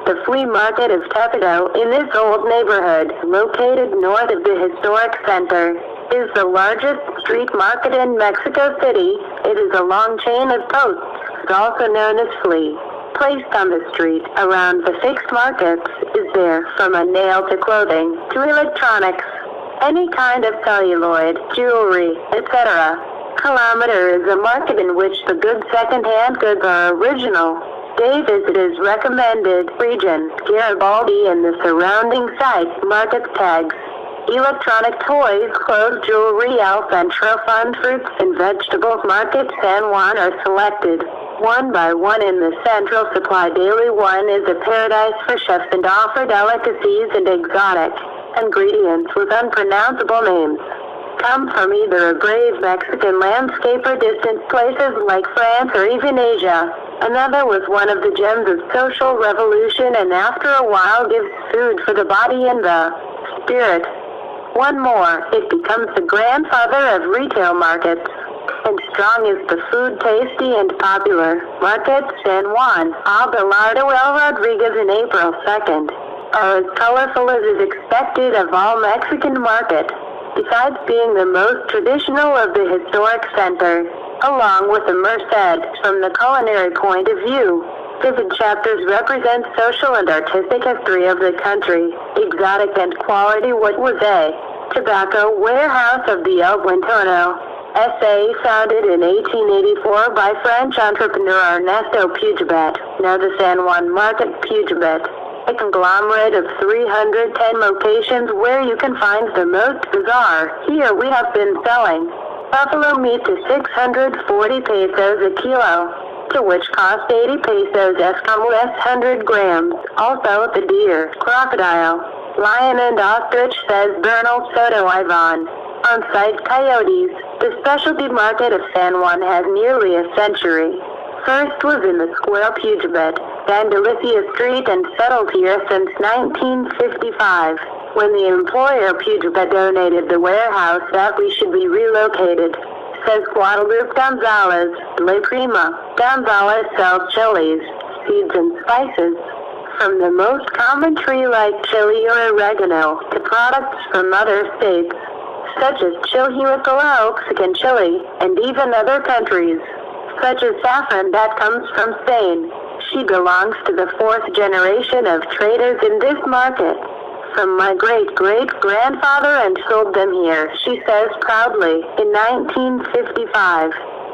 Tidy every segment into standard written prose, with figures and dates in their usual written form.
the flea market of Tepito in this old neighborhood, located north of the historic center, is the largest street market in Mexico City. It is a long chain of posts, also known as flea, placed on the street around the fixed markets. Is there from a nail to clothing to electronics, any kind of celluloid, jewelry, etc. Kilometer is a market in which the good second-hand goods are original. Day visit is recommended. Region, Garibaldi and the surrounding site, market tags. Electronic toys, clothes, jewelry, elf and fund fruits and vegetables market San Juan are selected. One by one in the Central Supply Daily One is a paradise for chefs and offer delicacies and exotic ingredients with unpronounceable names. Come from either a brave Mexican landscape or distant places like France or even Asia. Another was one of the gems of social revolution and after a while gives food for the body and the spirit. One more, it becomes the grandfather of retail markets. And strong is the food, tasty and popular. Market San Juan, Abelardo L. Rodriguez in April 2nd, are as colorful as is expected of all Mexican market. Besides being the most traditional of the historic center, along with the Merced, from the culinary point of view, vivid chapters represent social and artistic history of the country, exotic and quality. What was a tobacco warehouse of the El Buentorno, S.A., founded in 1884 by French entrepreneur Ernesto Puigdet, now the San Juan Market Puigdet, a conglomerate of 310 locations where you can find the most bizarre. Here we have been selling buffalo meat to 640 pesos a kilo, to which cost 80 pesos less 100 grams. Also the deer, crocodile, lion and ostrich, says Bernal Soto Ivan. On-site coyotes. The specialty market of San Juan has nearly a century. First was in the Square Puigdet, then Delicia Street, and settled here since 1955, when the employer Puigdet donated the warehouse that we should be relocated, says Guadalupe Gonzalez, La Prima. Gonzalez sells chilies, seeds and spices, from the most common tree like chili or oregano to products from other states, such as Chilhuacla, Mexican chili, and even other countries, such as saffron that comes from Spain. She belongs to the fourth generation of traders in this market, from my great-great-grandfather, and sold them here, she says proudly, in 1955.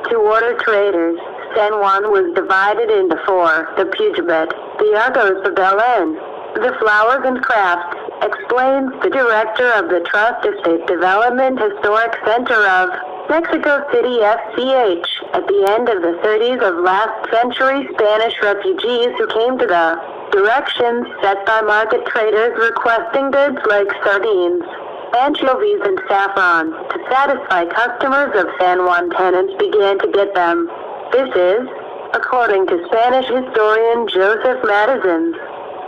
To order traders, San Juan was divided into four: the Puigdet, the Argos de Belén, the Flowers and Crafts, explains the director of the Trust Estate Development Historic Center of Mexico City FCH. At the end of the 30s of last century, Spanish refugees who came to the directions set by market traders requesting goods like sardines, anchovies and saffron to satisfy customers of San Juan tenants began to get them. This is, according to Spanish historian Joseph Madizens,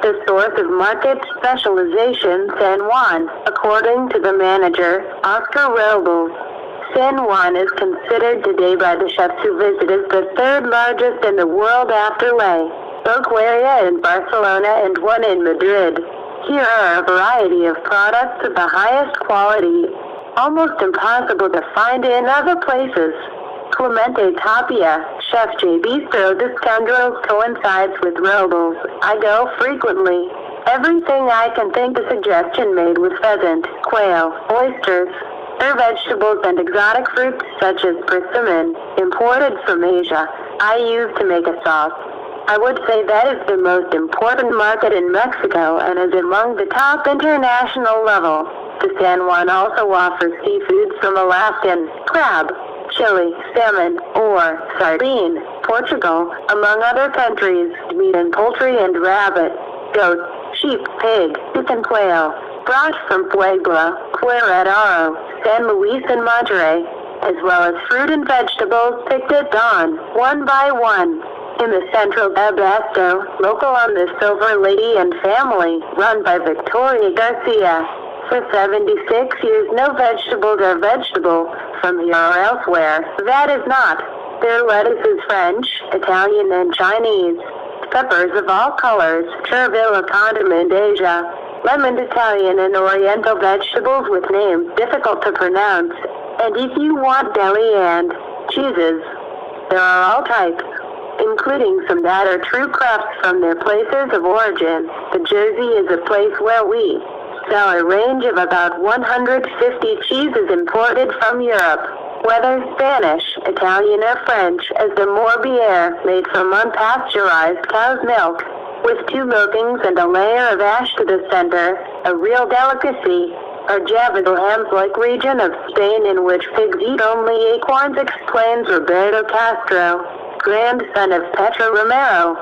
the source of market specialization. San Juan, according to the manager, Oscar Robles. San Juan is considered today by the chefs who visit as the third largest in the world after La Boqueria in Barcelona and one in Madrid. Here are a variety of products of the highest quality, almost impossible to find in other places. Clemente Tapia, Chef J. Bistro. This scoundrel coincides with Robles. I go frequently. Everything I can think of suggestion made with pheasant, quail, oysters, or vegetables and exotic fruits such as persimmon, imported from Asia, I use to make a sauce. I would say that is the most important market in Mexico and is among the top international level. The San Juan also offers seafood from Alaskan crab, chili, salmon, or sardine, Portugal, among other countries, meat and poultry and rabbit, goat, sheep, pig, beef and quail, brought from Puebla, Querétaro, San Luis and Monterrey, as well as fruit and vegetables picked at dawn, one by one. In the central Abasto, local on the Silver Lady and Family, run by Victoria Garcia. For 76 years, no vegetables are vegetable from here or elsewhere. That is not. Their lettuce is French, Italian, and Chinese. peppers of all colors, chervil condiment Asia, lemon Italian and Oriental vegetables with names difficult to pronounce, and if you want deli and cheeses, there are all types, including some that are true crafts from their places of origin. The Jersey is a place where we sell a range of about 150 cheeses imported from Europe, whether Spanish, Italian or French, as the Morbier, made from unpasteurized cow's milk, with 2 milkings and a layer of ash to the center, a real delicacy, or Javedal hams-like region of Spain in which pigs eat only acorns, explains Roberto Castro, grandson of Pedro Romero,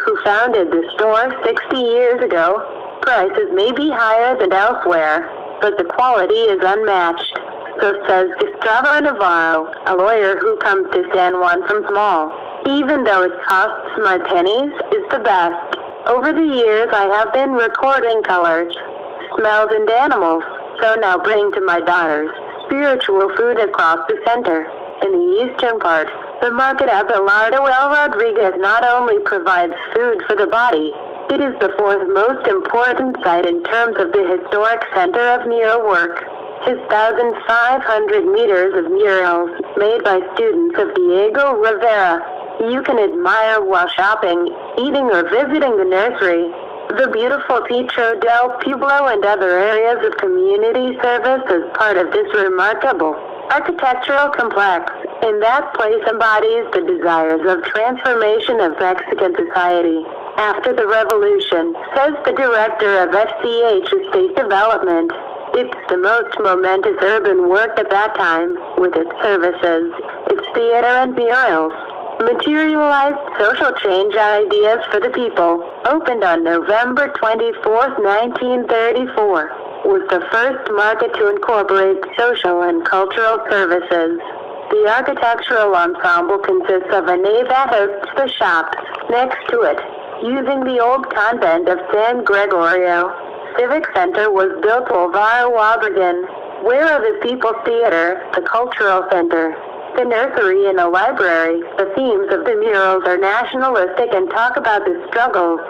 who founded the store 60 years ago. Prices may be higher than elsewhere, but the quality is unmatched. So says Gustavo Navarro, a lawyer who comes to San Juan from small. Even though it costs my pennies, it's the best. Over the years I have been recording colors, smells and animals, so now bring to my daughters spiritual food across the center. In the eastern part, the market at Belardo El Rodriguez not only provides food for the body, it is the 4th most important site in terms of the historic center of mural work. His 1,500 meters of murals, made by students of Diego Rivera, you can admire while shopping, eating or visiting the nursery, the beautiful Teatro del Pueblo and other areas of community service as part of this remarkable architectural complex. And that place embodies the desires of transformation of Mexican society. After the revolution, says the director of FCH Estate Development, it's the most momentous urban work at that time, with its services, its theater and murals. Materialized social change ideas for the people, opened on November 24, 1934, was the first market to incorporate social and cultural services. The architectural ensemble consists of a nave that hosts the shops next to it, using the old convent of San Gregorio. Civic Center was built Alvaro Obregon, where the People's Theater, the Cultural Center, the nursery and a library. The themes of the murals are nationalistic and talk about the struggles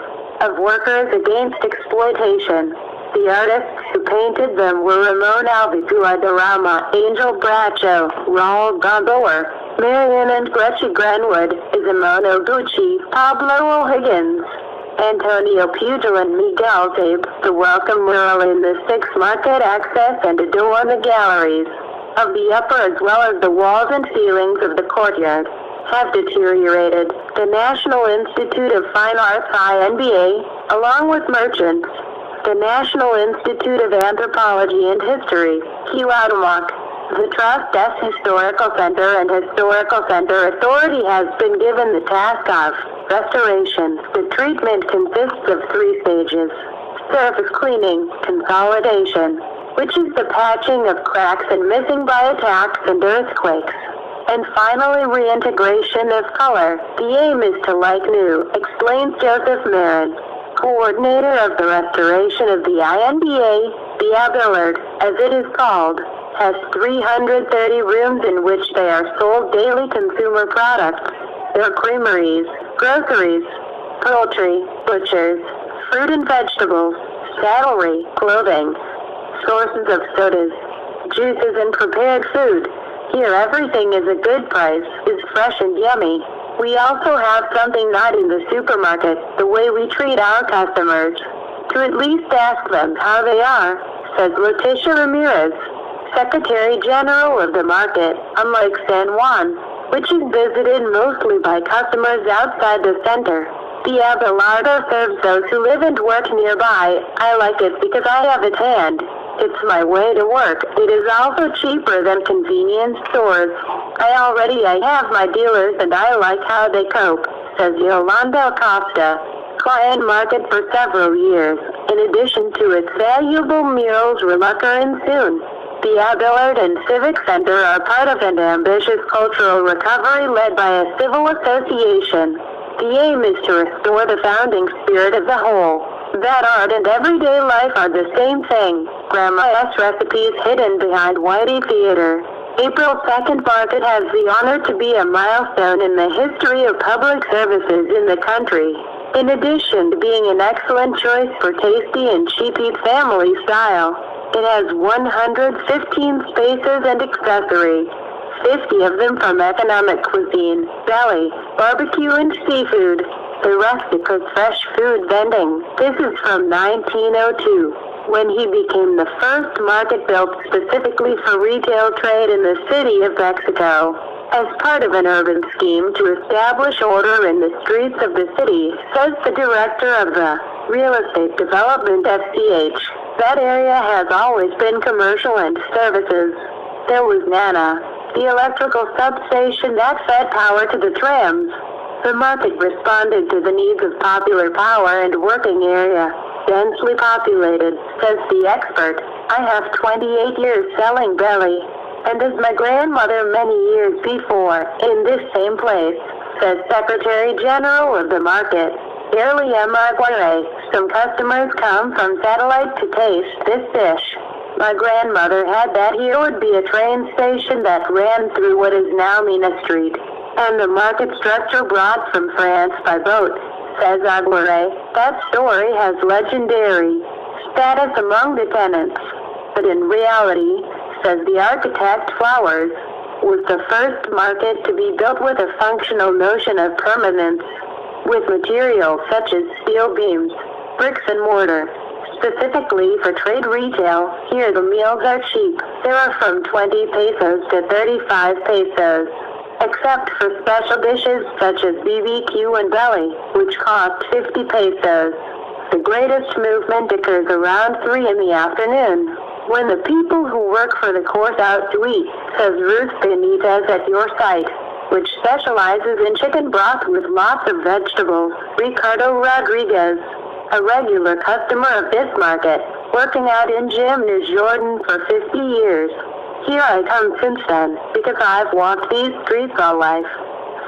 of workers against exploitation. The artists who painted them were Ramon Albizuadarama, Angel Bracho, Raul Gondor, Marion and Gretchen Granwood, Isamono Gucci, Pablo O'Higgins, Antonio Pugil and Miguel Zabe. The welcome mural in the 6 market access and adorn the galleries of the upper as well as the walls and ceilings of the courtyard have deteriorated. The National Institute of Fine Arts INBA, along with merchants, the National Institute of Anthropology and History, Kiwautamok, the Trust S Historical Center and Historical Center Authority has been given the task of restoration. The treatment consists of 3 stages. Surface cleaning, consolidation, which is the patching of cracks and missing by attacks and earthquakes. And finally, reintegration of color. The aim is to like new, explains Joseph Marin, coordinator of the restoration of the INBA. The Abillard, as it is called, has 330 rooms in which they are sold daily consumer products. There are creameries, groceries, poultry, butchers, fruit and vegetables, saddlery, clothing, sources of sodas, juices and prepared food. Here everything is a good price, is fresh and yummy. We also have something not in the supermarket, the way we treat our customers. To at least ask them how they are, says Leticia Ramirez, Secretary General of the market, unlike San Juan, which is visited mostly by customers outside the center. The Abelardo serves those who live and work nearby. I like it because I have it hand. It's my way to work. It is also cheaper than convenience stores. I have my dealers and I like how they cope, says Yolanda Acosta, client market for several years. In addition to its valuable murals recurring soon. The Abillard and Civic Center are part of an ambitious cultural recovery led by a civil association. The aim is to restore the founding spirit of the whole. That art and everyday life are the same thing. Grandma S recipes hidden behind Whitey Theater. April 2nd market has the honor to be a milestone in the history of public services in the country. In addition to being an excellent choice for tasty and cheap-eat family style, it has 115 spaces and accessories, 50 of them from economic cuisine, deli, barbecue and seafood. The rustic with fresh food vending. This is from 1902, when he became the first market built specifically for retail trade in the city of Mexico. As part of an urban scheme to establish order in the streets of the city, says the director of the Real Estate Development FCH, that area has always been commercial and services. There was Nana, the electrical substation that fed power to the trams. The market responded to the needs of popular power and working area, densely populated, says the expert. I have 28 years selling belly, and as my grandmother many years before, in this same place, says Secretary General of the market, Early Aguirre. Some customers come from satellite to taste this dish. My grandmother had that here would be a train station that ran through what is now Mina Street, and the market structure brought from France by boat, says Aguirre. That story has legendary status among the tenants, but in reality, says the architect, Flowers was the first market to be built with a functional notion of permanence, with materials such as steel beams, bricks and mortar. Specifically for trade retail, here the meals are cheap. They are from 20 pesos to 35 pesos, except for special dishes such as BBQ and belly, which cost 50 pesos. The greatest movement occurs around 3 in the afternoon, when the people who work for the course out to eat, says Ruth Benitez at your site, which specializes in chicken broth with lots of vegetables. Ricardo Rodriguez, a regular customer of this market, working out in Gym New Jordan for 50 years. Here I come since then, because I've walked these streets all life.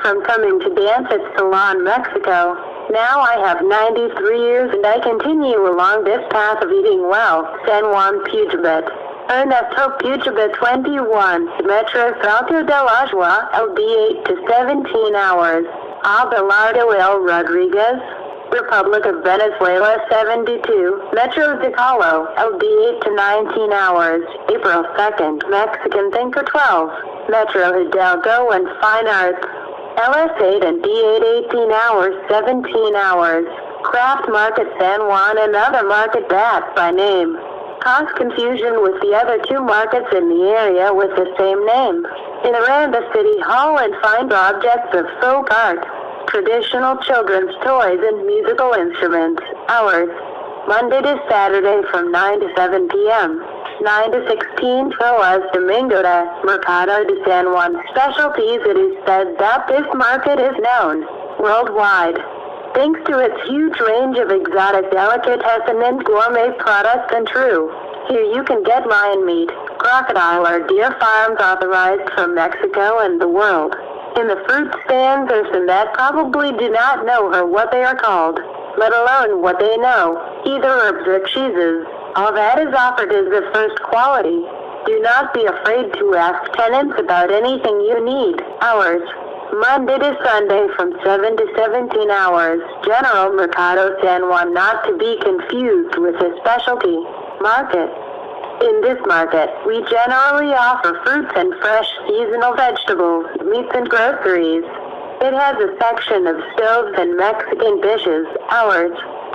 From coming to dance at Salon Mexico, now I have 93 years and I continue along this path of eating well. San Juan Pugebet. Ernesto Pugebet 21, Metro Salto del Agua, LD 8 to 17 hours. Abelardo L. Rodriguez, Republic of Venezuela 72, Metro de Calo, LD 8 to 19 hours. April 2nd, Mexican Thinker 12, Metro Hidalgo and Fine Arts. LS8 and D8 18 hours, 17 hours. Craft Market San Juan, another market that, by name, caused confusion with the other 2 markets in the area with the same name. In Aranda City Hall and find objects of folk art, traditional children's toys and musical instruments. Hours, Monday to Saturday from 9 to 7 p.m. 9 to 16 horas Domingo de Mercado de San Juan. Specialties. It is said that this market is known worldwide, thanks to its huge range of exotic delicatessen and gourmet products. And true, here you can get lion meat, crocodile or deer farms authorized from Mexico and the world. In the fruit stands there's some that probably do not know her what they are called, let alone what they know, either herbs or cheeses. All that is offered is the first quality. Do not be afraid to ask tenants about anything you need. Hours, Monday to Sunday from 7 to 17 hours. General Mercado San Juan, not to be confused with a specialty market. In this market, we generally offer fruits and fresh seasonal vegetables, meats and groceries. It has a section of stoves and Mexican dishes. Hours,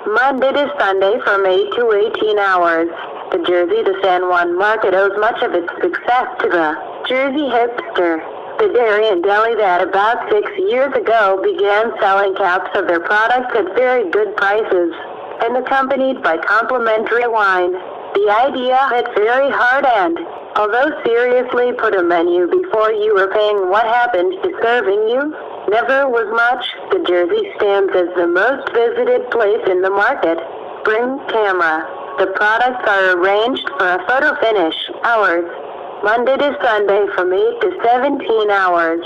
Monday to Sunday from 8 to 18 hours. The Jersey de San Juan market owes much of its success to the Jersey hipster, the dairy and deli that about 6 years ago began selling caps of their products at very good prices, and accompanied by complimentary wine. The idea hit very hard and, although seriously put a menu before you were paying what happened to serving you, never was much. The Jersey stands as the most visited place in the market. Bring camera. The products are arranged for a photo finish. Hours, Monday to Sunday from 8 to 17 hours.